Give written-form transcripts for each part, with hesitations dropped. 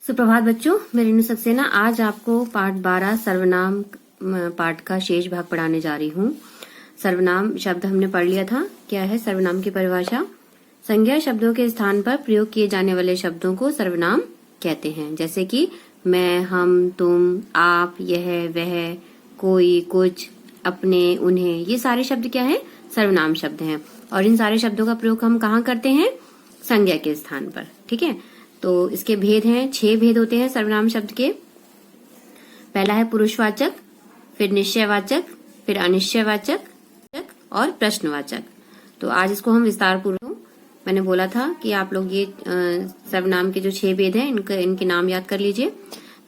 सुप्रभात बच्चों, मैं रेणु सक्सेना आज आपको पाठ 12 सर्वनाम पाठ का शेष भाग पढ़ाने जा रही हूँ। सर्वनाम शब्द हमने पढ़ लिया था। क्या है सर्वनाम की परिभाषा? संज्ञा शब्दों के स्थान पर प्रयोग किए जाने वाले शब्दों को सर्वनाम कहते हैं। जैसे कि मैं, हम, तुम, आप, यह, वह, कोई, कुछ, अपने, उन्हें, ये सारे शब्द क्या है? सर्वनाम शब्द हैं। और इन सारे शब्दों का प्रयोग हम कहाँ करते हैं? संज्ञा के स्थान पर। ठीक है, तो इसके भेद हैं, 6 भेद होते हैं सर्वनाम शब्द के। पहला है पुरुषवाचक, फिर निश्चयवाचक, फिर अनिश्चयवाचक और प्रश्नवाचक। तो आज इसको हम विस्तार पूर्वक, मैंने बोला था कि आप लोग ये सर्वनाम के जो 6 भेद हैं इनके नाम याद कर लीजिए।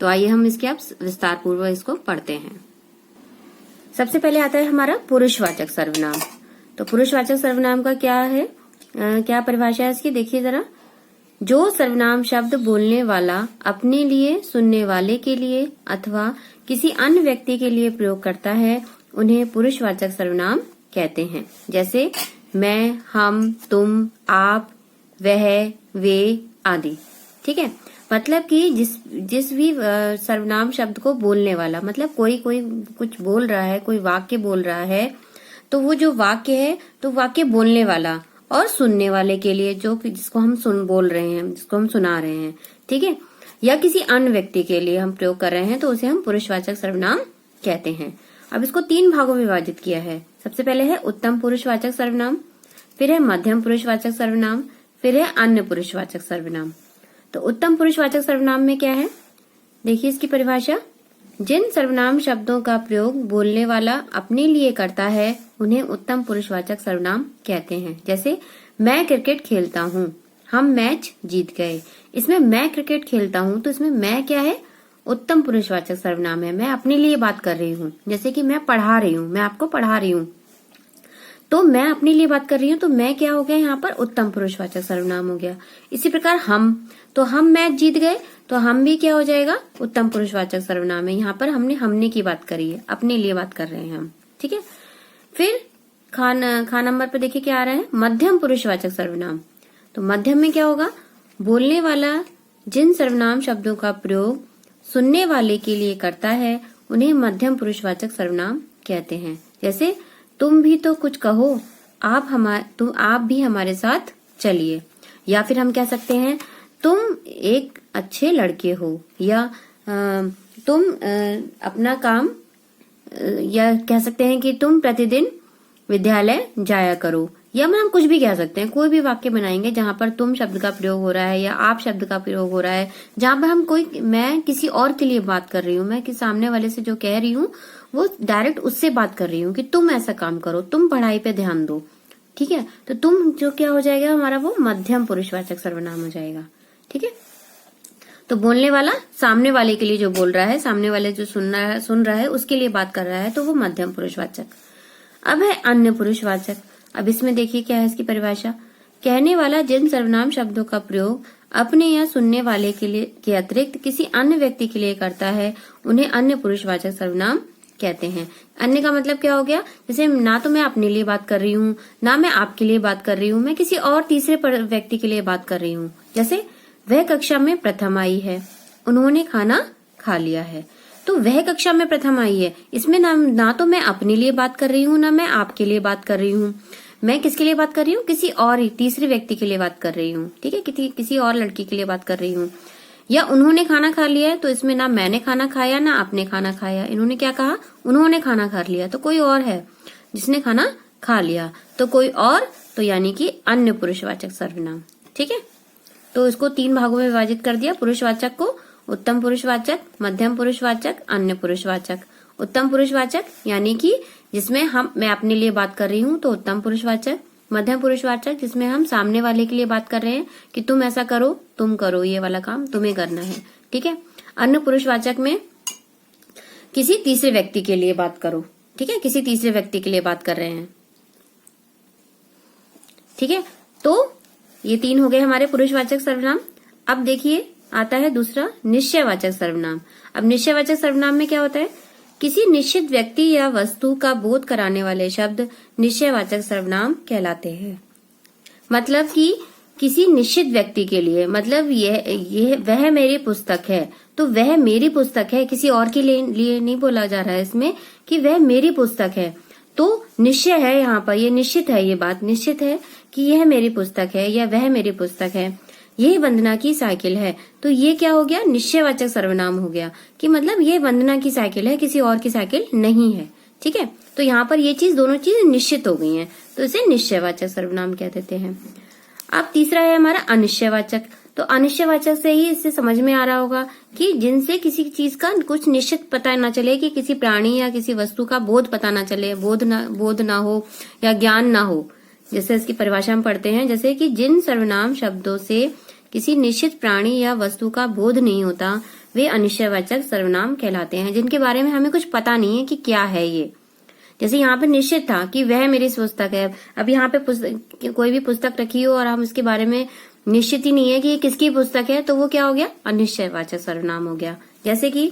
तो आइए हम इसके अब विस्तार पूर्वक इसको पढ़ते हैं। सबसे पहले आता है हमारा पुरुषवाचक सर्वनाम। तो पुरुषवाचक सर्वनाम का क्या है, क्या परिभाषा है इसकी? देखिए जरा। जो सर्वनाम शब्द बोलने वाला अपने लिए, सुनने वाले के लिए अथवा किसी अन्य व्यक्ति के लिए प्रयोग करता है उन्हें पुरुषवाचक सर्वनाम कहते हैं। जैसे मैं, हम, तुम, आप, वह, वे आदि। ठीक है, मतलब कि जिस भी सर्वनाम शब्द को बोलने वाला, मतलब कोई कुछ बोल रहा है, कोई वाक्य बोल रहा है, तो वो जो वाक्य है तो वाक्य बोलने वाला और सुनने वाले के लिए, जिसको हम बोल रहे हैं, जिसको हम सुना रहे हैं, ठीक है, या किसी अन्य व्यक्ति के लिए हम प्रयोग कर रहे हैं तो उसे हम पुरुषवाचक सर्वनाम कहते हैं। अब इसको 3 भागों में विभाजित किया है। सबसे पहले है उत्तम पुरुषवाचक सर्वनाम, फिर है मध्यम पुरुषवाचक सर्वनाम, फिर है अन्य पुरुषवाचक सर्वनाम। तो उत्तम पुरुषवाचक सर्वनाम में क्या है, देखिए इसकी परिभाषा। जिन सर्वनाम शब्दों का प्रयोग बोलने वाला अपने लिए करता है उन्हें उत्तम पुरुषवाचक सर्वनाम कहते हैं। जैसे मैं क्रिकेट खेलता हूँ, हम मैच जीत गए। इसमें मैं क्रिकेट खेलता हूँ तो इसमें मैं क्या है? उत्तम पुरुषवाचक सर्वनाम है। मैं अपने लिए बात कर रही हूँ। जैसे कि मैं पढ़ा रही हूँ, मैं आपको पढ़ा रही हूँ, तो मैं अपने लिए बात कर रही हूँ, तो मैं क्या हो गया यहाँ पर? उत्तम पुरुषवाचक सर्वनाम हो गया। इसी प्रकार हम, तो हम मैच जीत गए, तो हम भी क्या हो जाएगा? उत्तम पुरुषवाचक सर्वनाम है। यहाँ पर हमने की बात करी है, अपने लिए बात कर रहे हैं हम। ठीक है, फिर खा नंबर पर देखिए क्या आ रहा है, मध्यम पुरुषवाचक सर्वनाम। तो मध्यम में क्या होगा? बोलने वाला जिन सर्वनाम शब्दों का प्रयोग सुनने वाले के लिए करता है उन्हें मध्यम पुरुषवाचक सर्वनाम कहते हैं। जैसे तुम भी तो कुछ कहो, आप भी हमारे साथ चलिए। या फिर हम कह सकते हैं तुम एक अच्छे लड़के हो, या तुम अपना काम, या कह सकते हैं कि तुम प्रतिदिन विद्यालय जाया करो। या हम कुछ भी कह सकते हैं, कोई भी वाक्य बनाएंगे जहां पर तुम शब्द का प्रयोग हो रहा है या आप शब्द का प्रयोग हो रहा है, जहां पर मैं किसी और के लिए बात कर रही हूँ, मैं किसी सामने वाले से जो कह रही हूँ वो डायरेक्ट उससे बात कर रही हूँ कि तुम ऐसा काम करो, तुम पढ़ाई पे ध्यान दो। ठीक है, तो तुम जो क्या हो जाएगा हमारा, वो मध्यम पुरुषवाचक सर्वनाम हो जाएगा। ठीक है, तो बोलने वाला सामने वाले के लिए जो बोल रहा है, सामने वाले जो सुन रहा है उसके लिए बात कर रहा है, तो वो मध्यम पुरुषवाचक। अब है अन्य पुरुषवाचक। अब इसमें देखिए क्या है इसकी परिभाषा। कहने वाला जिन सर्वनाम शब्दों का प्रयोग अपने या सुनने वाले के अतिरिक्त किसी अन्य व्यक्ति के लिए करता है उन्हें अन्य पुरुषवाचक सर्वनाम कहते हैं। अन्य का मतलब क्या हो गया? जैसे ना तो मैं अपने लिए बात कर रही हूँ, ना मैं आपके लिए बात कर रही हूँ, मैं किसी और तीसरे व्यक्ति के लिए बात कर रही हूँ। जैसे वह कक्षा में प्रथम आई है, उन्होंने खाना खा लिया है। तो वह कक्षा में प्रथम आई है, इसमें ना तो मैं अपने लिए बात कर रही हूँ, ना मैं आपके लिए बात कर रही हूँ। मैं किसके लिए बात कर रही हूँ? किसी और तीसरे व्यक्ति के लिए बात कर रही हूँ। ठीक है, किसी और लड़की के लिए बात कर रही हूँ। या उन्होंने खाना खा लिया है, तो इसमें ना मैंने खाना खाया ना आपने खाना खाया। इन्होंने क्या कहा? उन्होंने खाना खा लिया, तो कोई और है जिसने खाना खा लिया, तो कोई और, तो यानी कि अन्य पुरुषवाचक सर्वनाम। ठीक है, तो इसको 3 भागों में विभाजित कर दिया पुरुषवाचक को। उत्तम पुरुषवाचक, मध्यम पुरुषवाचक, अन्य पुरुषवाचक। उत्तम पुरुषवाचक यानी कि जिसमें मैं अपने लिए बात कर रही हूँ तो उत्तम पुरुषवाचक। मध्यम पुरुषवाचक जिसमें हम सामने वाले के लिए बात कर रहे हैं कि तुम ऐसा करो, तुम करो, ये वाला काम तुम्हें करना है। ठीक है, अन्य पुरुषवाचक में किसी तीसरे व्यक्ति के लिए बात करो। ठीक है, किसी तीसरे व्यक्ति के लिए बात कर रहे हैं। ठीक है, तो ये 3 हो गए हमारे पुरुषवाचक सर्वनाम। अब देखिए आता है दूसरा निश्चयवाचक सर्वनाम। अब निश्चयवाचक सर्वनाम में क्या होता है? किसी निश्चित व्यक्ति या वस्तु का बोध कराने वाले शब्द निश्चयवाचक सर्वनाम कहलाते हैं। मतलब कि किसी निश्चित व्यक्ति के लिए, मतलब यह वह मेरी पुस्तक है, तो वह मेरी पुस्तक है, किसी और के लिए नहीं बोला जा रहा है इसमें कि वह मेरी पुस्तक है। तो निश्चय है यहाँ पर, ये निश्चित है, ये बात निश्चित है कि यह मेरी पुस्तक है या वह मेरी पुस्तक है। यह वंदना की साइकिल है, तो ये क्या हो गया, निश्चयवाचक सर्वनाम हो गया कि मतलब ये वंदना की साइकिल है, किसी और की साइकिल नहीं है। ठीक है, तो यहाँ पर ये चीज, दोनों चीज निश्चित हो गई हैं, तो इसे निश्चयवाचक सर्वनाम कह देते हैं। अब तीसरा है हमारा अनिश्चयवाचक। तो अनिश्चयवाचक से ही इससे समझ में आ रहा होगा कि जिनसे किसी चीज का कुछ निश्चित पता न चले, कि किसी प्राणी या किसी वस्तु का बोध पता न चले, बोध ना हो या ज्ञान ना हो। जैसे इसकी परिभाषा हम पढ़ते हैं, जैसे कि जिन सर्वनाम शब्दों से किसी निश्चित प्राणी या वस्तु का बोध नहीं होता, वे अनिश्चयवाचक सर्वनाम कहलाते हैं, जिनके बारे में हमें कुछ पता नहीं है कि क्या है ये। जैसे यहाँ पे निश्चित था कि वह मेरी पुस्तक है। अब यहाँ पे कोई भी पुस्तक रखी हो और हम इसके बारे में निश्चित ही नहीं है कि ये किसकी पुस्तक है, तो वो क्या हो गया, अनिश्चयवाचक सर्वनाम हो गया। जैसे कि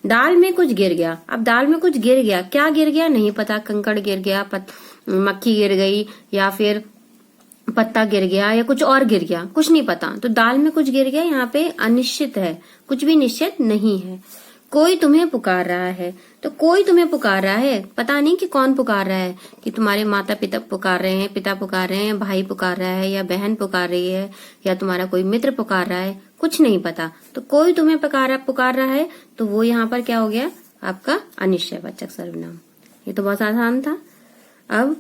दाल में कुछ गिर गया। अब दाल में कुछ गिर गया, क्या गिर गया नहीं पता, कंकड़ गिर गया, मक्खी गिर गई, या फिर पत्ता गिर गया, या कुछ और गिर गया, कुछ नहीं पता। तो दाल में कुछ गिर गया यहाँ पे अनिश्चित है, कुछ भी निश्चित नहीं है। कोई तुम्हें पुकार रहा है, तो कोई तुम्हें पुकार रहा है, पता नहीं कि कौन पुकार रहा है, कि तुम्हारे माता पिता पुकार रहे हैं, पिता पुकार रहे हैं, भाई पुकार रहा है, या बहन पुकार रही है, या तुम्हारा कोई मित्र पुकार रहा है, कुछ नहीं पता। तो कोई तुम्हें पुकार रहा है, तो वो यहाँ पर क्या हो गया, आपका अनिश्चयवाचक सर्वनाम। ये तो बहुत आसान था। अब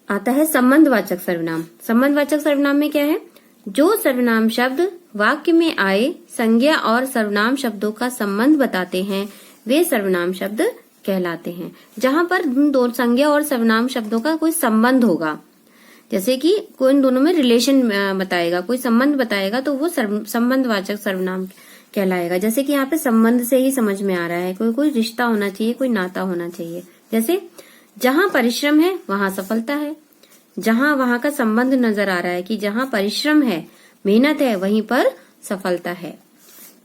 आता है संबंधवाचक सर्वनाम। संबंधवाचक सर्वनाम में क्या है, जो सर्वनाम शब्द वाक्य में आए संज्ञा और सर्वनाम शब्दों का संबंध बताते हैं, वे सर्वनाम शब्द कहलाते हैं। जहां पर दो संज्ञा और सर्वनाम शब्दों का कोई संबंध होगा, जैसे कि कोई इन दोनों में रिलेशन बताएगा, कोई संबंध बताएगा, तो वो संबंधवाचक सर्वनाम कहलाएगा। जैसे कि यहाँ पे संबंध से ही समझ में आ रहा है, कोई रिश्ता होना चाहिए, कोई नाता होना चाहिए। जैसे जहां परिश्रम है वहां सफलता है, वहां का संबंध नजर आ रहा है कि जहां परिश्रम है, मेहनत है, वहीं पर सफलता है।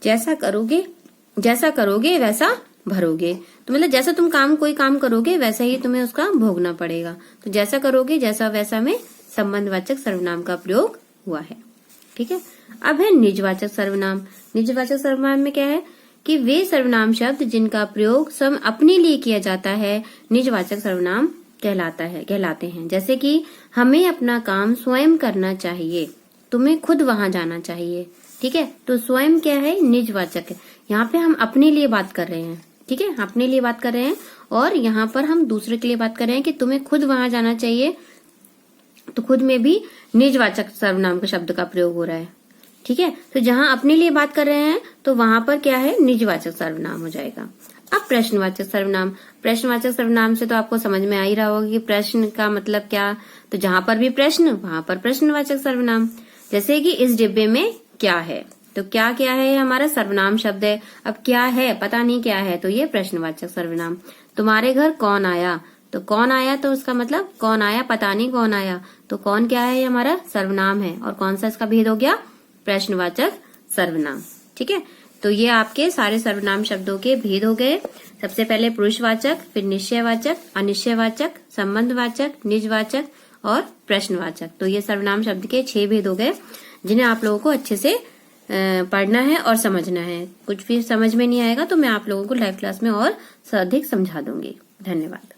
जैसा करोगे वैसा भरोगे, तो मतलब जैसा तुम कोई काम करोगे वैसा ही तुम्हें उसका भोगना पड़ेगा। तो जैसा करोगे जैसा वैसा में संबंधवाचक सर्वनाम का प्रयोग हुआ है। ठीक है, अब है निजवाचक सर्वनाम। निजवाचक सर्वनाम में क्या है कि वे सर्वनाम शब्द जिनका प्रयोग स्वयं अपने लिए किया जाता है, निजवाचक सर्वनाम कहलाते हैं। जैसे कि हमें अपना काम स्वयं करना चाहिए, तुम्हें खुद वहां जाना चाहिए। ठीक है, तो स्वयं क्या है, निजवाचक है। यहाँ पे हम अपने लिए बात कर रहे हैं, ठीक है, अपने लिए बात कर रहे हैं, और यहाँ पर हम दूसरे के लिए बात कर रहे हैं कि तुम्हें खुद वहां जाना चाहिए, तो खुद में भी निजवाचक सर्वनाम का शब्द का प्रयोग हो रहा है। ठीक है, तो जहां अपने लिए बात कर रहे हैं तो वहां पर क्या है, निजवाचक सर्वनाम हो जाएगा। अब प्रश्नवाचक सर्वनाम। प्रश्नवाचक सर्वनाम से तो आपको समझ में आ ही रहा होगा कि प्रश्न का मतलब क्या, तो जहां पर भी प्रश्न वहां पर प्रश्नवाचक सर्वनाम। जैसे कि इस डिब्बे में क्या है, तो क्या है, हमारा सर्वनाम शब्द है। अब क्या है पता नहीं क्या है, तो ये प्रश्नवाचक सर्वनाम। तुम्हारे घर कौन आया, तो कौन आया, तो उसका मतलब कौन आया, पता नहीं कौन आया, तो कौन क्या है, हमारा सर्वनाम है, और कौन सा इसका भेद हो गया, प्रश्नवाचक सर्वनाम। ठीक है, तो ये आपके सारे सर्वनाम शब्दों के भेद हो गए। सबसे पहले पुरुषवाचक, फिर निश्चयवाचक, अनिश्चयवाचक, संबंधवाचक, निजवाचक और प्रश्नवाचक। तो ये सर्वनाम शब्द के 6 भेद हो गए, जिन्हें आप लोगों को अच्छे से पढ़ना है और समझना है। कुछ भी समझ में नहीं आएगा तो मैं आप लोगों को लाइव क्लास में और अधिक समझा दूंगी। धन्यवाद।